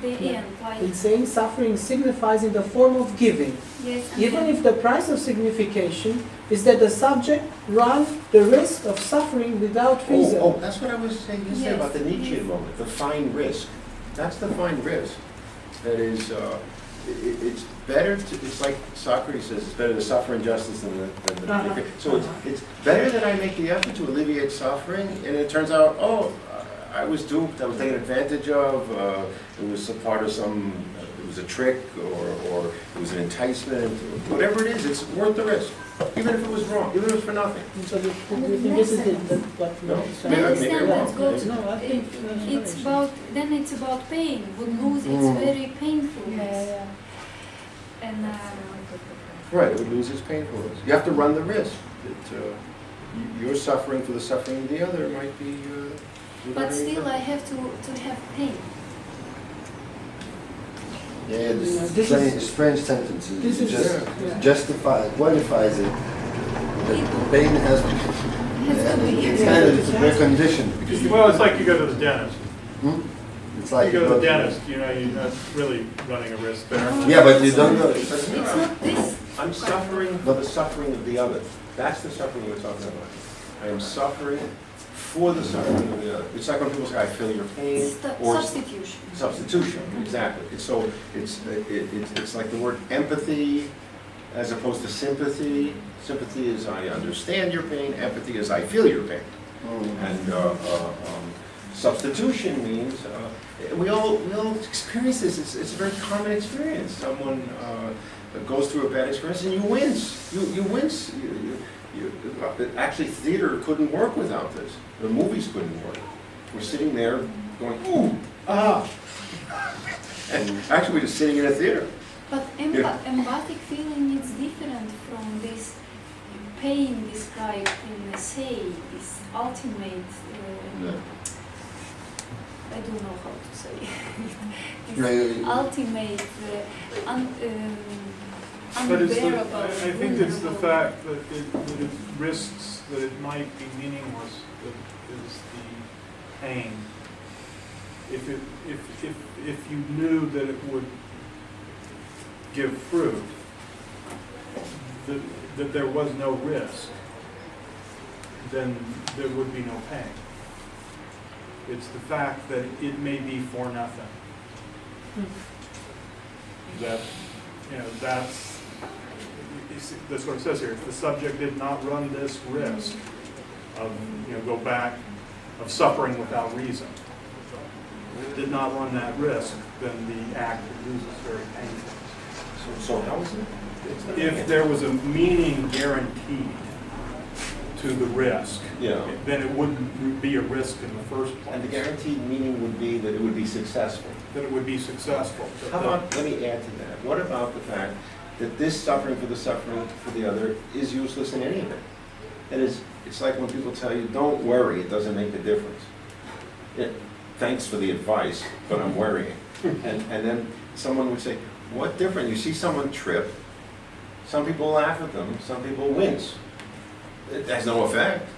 the Yeah. end. Like Insane suffering signifies in the form of giving, yes. and even then- if the price of signification is that the subject run the risk of suffering without reason. Oh, that's what I was saying yesterday about the Yes, Nietzschean yes. moment, the fine risk. That's the fine risk. That is, it's better to, it's like Socrates says, it's better to suffer injustice than the Uh-huh. So it's better that I make the effort to alleviate suffering, and it turns out, oh, I was duped, I was taken advantage of, it was a part of some, it was a trick, or it was an enticement, whatever it is, it's worth the risk. Even if it was wrong, even if it was for nothing. So you think this is what No. makes I Maybe I'm understand wrong. that goes. No, I think It's about it's about pain. Would lose its very painfulness. And Right, it would lose its painfulness. You have to run the risk that you're suffering for the suffering of the other might be. but still, I have to have pain. Yeah, This this is- strange sentences. this It is- just yeah. qualifies it. The pain has to, Has to be. it's kind of it's a precondition. Because Well, it's like you go to the dentist. it's like You go to the go- dentist, you know, you're not really running a risk there. Yeah, but you don't know. It's not this. I'm suffering for the suffering of the other. That's the suffering we're talking about. I am suffering for the suffering of the other. It's like when people say, I feel your pain, or Substitution. substitution, exactly. It's like the word empathy as opposed to sympathy. Sympathy is I understand your pain, empathy is I feel your pain. And substitution means, we all experience this, it's a very common experience. Someone goes through a bad experience and you wince. You wince. Actually, theater couldn't work without this. The movies couldn't work. We're sitting there going, ooh, ah. And actually, we're just sitting in a theater. But empathic feeling is different from this pain described in say, this ultimate. I don't know how to say. This ultimate, But it's unbearable. I think it's the vulnerable- fact that it risks that it might be meaningless that is the pain. If you knew that it would give fruit, that there was no risk, then there would be no pain. It's the fact that it may be for nothing. That, you know, that's what it says here. If the subject did not run this risk of, you know, go back, of suffering without reason, did not run that risk, then the act would lose its very painful. So how is it? If there was a meaning guaranteed to the risk, Yeah. then it wouldn't be a risk in the first place. And the guaranteed meaning would be that it would be successful. That it would be successful. How about, let me add to that, what about the fact that this suffering for the suffering for the other is useless in any event? That is, it's like when people tell you, don't worry, it doesn't make a difference. thanks for the advice, but I'm worrying. And then someone would say, what different? You see someone trip, some people laugh at them, some people wince. It has no effect.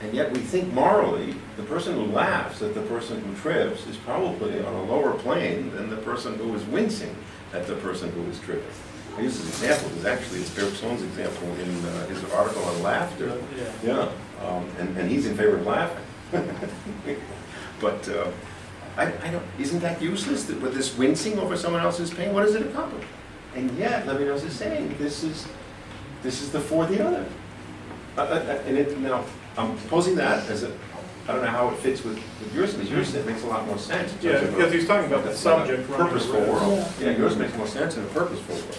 And yet we think morally, the person who laughs at the person who trips is probably on a lower plane than the person who is wincing at the person who is tripping. I use this example because actually it's Bergson's example in his article on laughter. Yeah. And he's in favor of laughing. But I don't, isn't that useless? With this wincing over someone else's pain, what does it accomplish? And yet, Levinas is saying this is the for the other. Now, I'm posing that as a, I don't know how it fits with yours, because yours it makes a lot more sense. Yeah, because he's talking about the subject running the purposeful risk. world. Yeah, yours makes more sense in a purposeful world.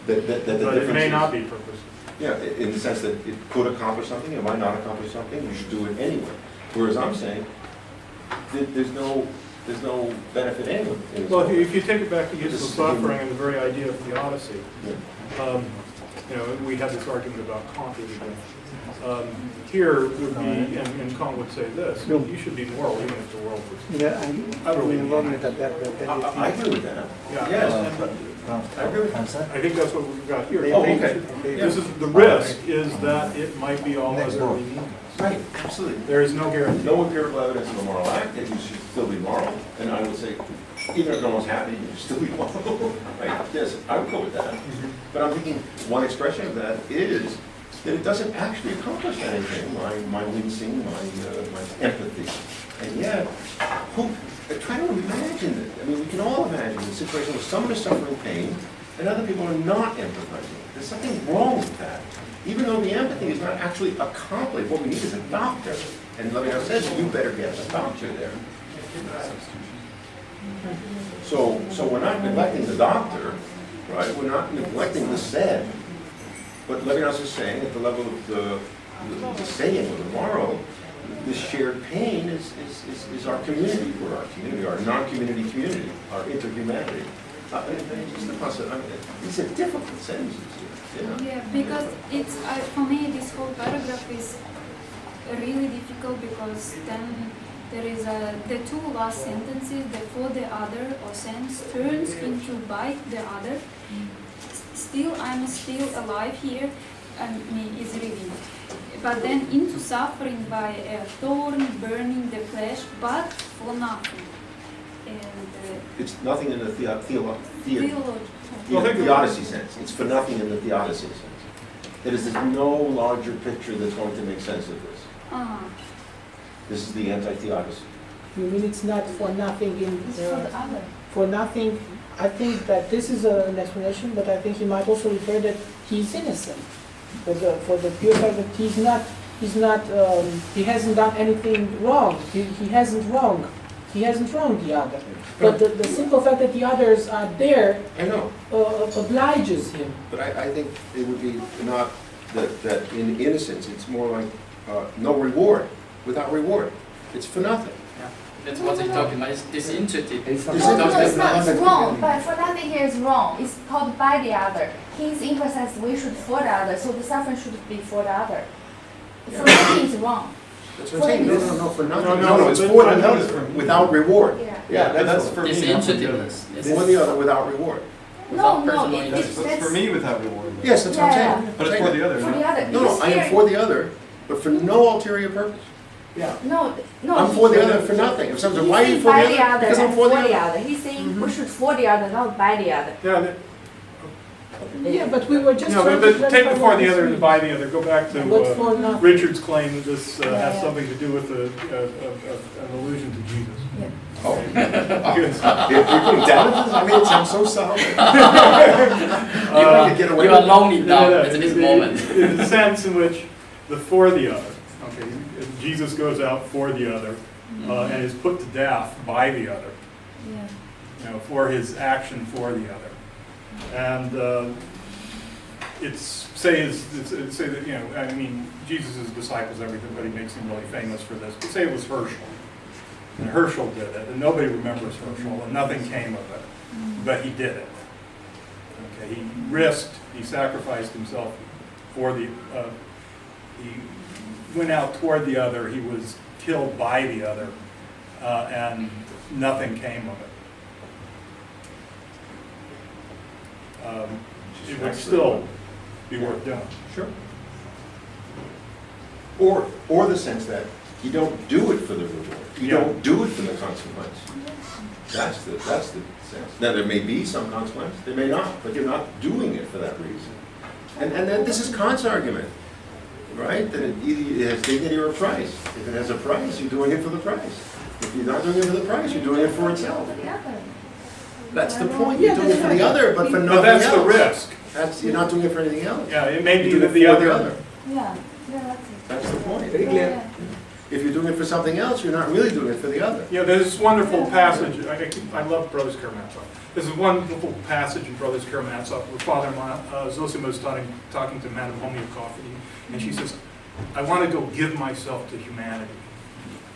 That the But it difference may is- not be purposeful. Yeah, in the sense that it could accomplish something, it might not accomplish something, you should do it anyway. Whereas I'm saying, there's no benefit anyway. in this Well, whole if you take it back to useful This is- suffering and the very idea of theodicy, thing. you know, we had this argument about Kant the other day. Here would be, and Kant would say this, you should be moral even if the world was. Yeah, I agree with that. I agree with that. Yeah. Yes, I agree with that. I think that's what we've got here. Oh, okay. This is, the risk is that it might be all otherly meaningless. Right, absolutely. There is no guarantee. No empirical evidence of a moral act, that you should still be moral. And I would say, even if no one's happy, you should still be moral. Right, yes, I would go with that. But I'm thinking, one expression of that is that it doesn't actually accomplish anything, my wincing, my empathy. And yet, try to imagine it. I mean, we can all imagine a situation where someone is suffering pain and other people are not empathizing. There's something wrong with that. Even though the empathy is not actually accomplished, what we need is a doctor. And Levinas says, you better get a doctor there. So we're not neglecting the doctor, right? We're not neglecting the said. But Levinas is saying, at the level of the saying of the moral, this shared pain is our community. We're our community, our non-community community, our interhumanity. These are difficult sentences here. Yeah, because it's for me this whole paragraph is really difficult because then there is the two last sentences, the for the other or sense turns into by the other. Still, I'm still alive here, and me is living. But then into suffering by a thorn burning the flesh, but for nothing. And It's nothing in the theological. theodicy sense. It's for nothing in the theodicy sense. There is no larger picture that's going to make sense of this. This is the anti-theodicy. You mean it's not for nothing in It's for the other. for nothing? I think that this is an explanation, but I think he might also refer that he's innocent for the pure fact that he hasn't done anything wrong. He hasn't wronged the other. But the simple fact that the others are there I know. Obliges him. But I think it would be not that in innocence, it's more like no reward, without reward. It's for nothing. That's what he's talking about. It's disinterested. No, it's not. It's wrong. But for nothing here is wrong. It's called by the other. He's emphasized we should for the other, so the suffering should be for the other. For nothing is wrong. That's what I'm saying. No, for nothing. No, It's but for the I think other, it's for me. without reward. Yeah. Yeah, that's for me. not for the other. Disinterestedness. Yes. For the other, without reward. No, personal it's That's for me without reward. Yes, that's what I'm Yeah, saying. But it's for the other. for not- the other. No, Because I am here- for the other, but for no ulterior purpose. No, no. I'm for the other for nothing. If someone says, why are you for by the other? Because I'm and for the other. He's saying we should for the other, not by the other. Yeah, Yeah, but we were just no, trying but to take clarify the for what the this other and means. by the other. Go back to What's for nothing? Richard's claim that this has Yeah. something to do with an allusion to Jesus. Yeah. Oh. Because, You're putting damages? I mean, it sounds so solid. You are lonely now at this moment. In the sense in which the for the other, okay, Jesus goes out for the other and is put to death by the other, Yeah. you know, for his action for the other. And it's say that, you know, I mean, Jesus' disciples, everybody makes him really famous for this, but say it was Herschel. And Herschel did it, and nobody remembers Herschel, and nothing came of it, but he did it. Okay, he risked, he sacrificed himself for the, he went out toward the other, he was killed by the other, and nothing came of it. It would still be worth doing. Sure. Or the sense that you don't do it for the reward. You Yeah. don't do it for the consequence. That's the sense. Now, there may be some consequence, there may not, but you're not doing it for that reason. And then this is Kant's argument, right? That it has dignity or a price. If it has a price, you're doing it for the price. If you're not doing it for the price, you're doing it for itself. That's the point. You're doing it for the other, but for But nothing that's the else. risk. You're not doing it for anything else. Yeah, it may be You're that doing it the for other. Yeah, that's it. That's the point. Very clear. If you're doing it for something else, you're not really doing it for the other. You know, there's this wonderful passage, I love Brothers Karamazov. There's a wonderful passage in Brothers Karamazov where Father Zosima is talking to Madame Homeopathy, and she says, I want to go give myself to humanity,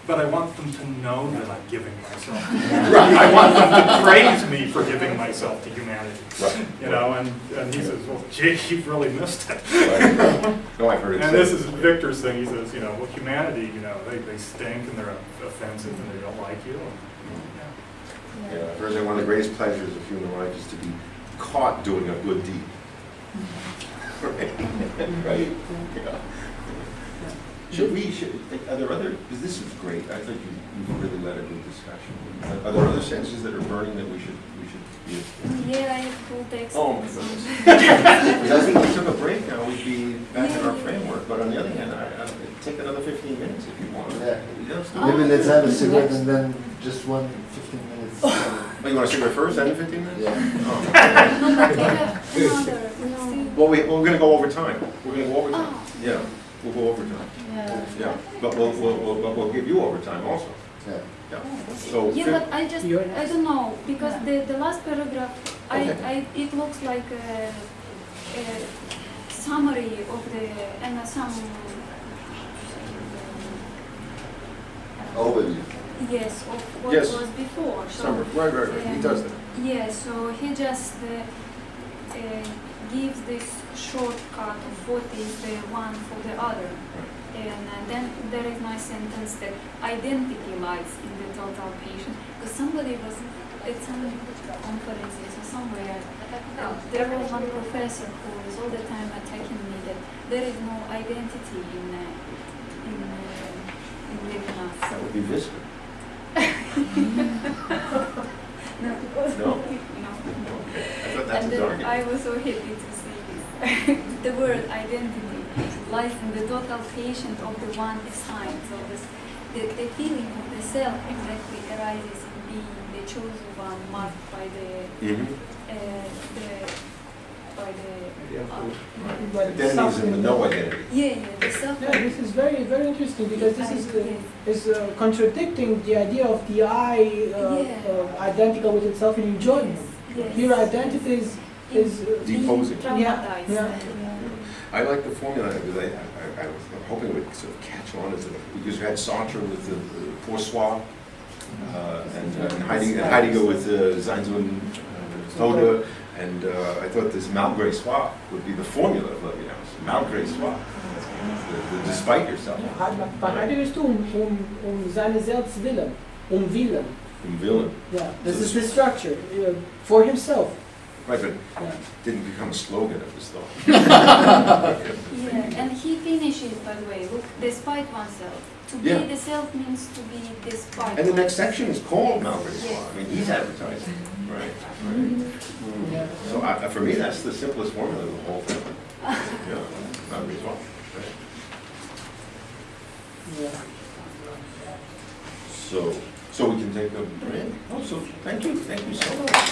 but I want them to know that I'm giving myself to humanity. I want them to praise me for giving myself to humanity. Right. You know, and he says, well, gee, you've really missed it. Right. No, I've heard it And said. this is Victor's thing. He says, you know, well, humanity, you know, they stink and they're offensive and they don't like you. Yeah, I've heard that one of the greatest pleasures of human life is to be caught doing a good deed. Right? Yeah. Are there other, because this is great, I think you've really led a good discussion. Are there other senses that are burning that we should use? Yeah, I have full text. Oh, my and some- goodness. Because I think if we took a break now, we'd be back in our framework, but on the other hand, I'd take another 15 minutes if you want. Yeah. Yes. Maybe let's have a cigarette and then just 15 minutes. Oh, you want to cigarette first, then 15 minutes? Yeah. Oh. No, but we have another. No. Well, we're going to go over time. We're going to go over time. Oh. Yeah, we'll go over time. Yeah. Yeah, but we'll give you overtime also. Yeah. Yeah. So. Yeah, but I don't know, because the last paragraph, it looks like a summary of the, and some, Overview. yes, of what Yes. was before. So, Summer, right, he does that. yeah, so he just gives this shortcut of what is the one for the other. And then there is my sentence that identity lies in the total patient. Because somebody was at some conferences or somewhere, there was one professor who is all the time attacking me that there is no identity in living us. That would be Visca. No. No? No. I thought that's And his then argument. I was so happy to see this. The word identity lies in the total patient of the one assigned. So the feeling of the self exactly arises in being the chosen one, marked by Mhm. Identity is in the no identity. the self. Yeah, this is very, very interesting because this is contradicting the idea of the I identical with itself in enjoyment. Yes. Here, identity is Deposing. Traumatized. Yeah. I like the formula because I was hoping it would sort of catch on as because you had Sartre with the pour soi, and Heidegger with Sein und Tode, and I thought this malgré soi would be the formula of malgré soi, the despite yourself. Bei Heidegger ist seine Selbstwillen, Willen. Villain. Yeah, this is the structure for himself. Right, but Yeah. didn't become a slogan of his thought. Yeah, and he finishes, by the way, look, despite oneself. To be Yeah. the self means to be despite. And the next oneself. section is called malgré soi. Yes. I mean, he's advertising, right? Yeah. So for me, that's the simplest formula of the whole thing. Yeah, malgré soi. Right. Yeah. So we can take a break. Oh, so thank you so much.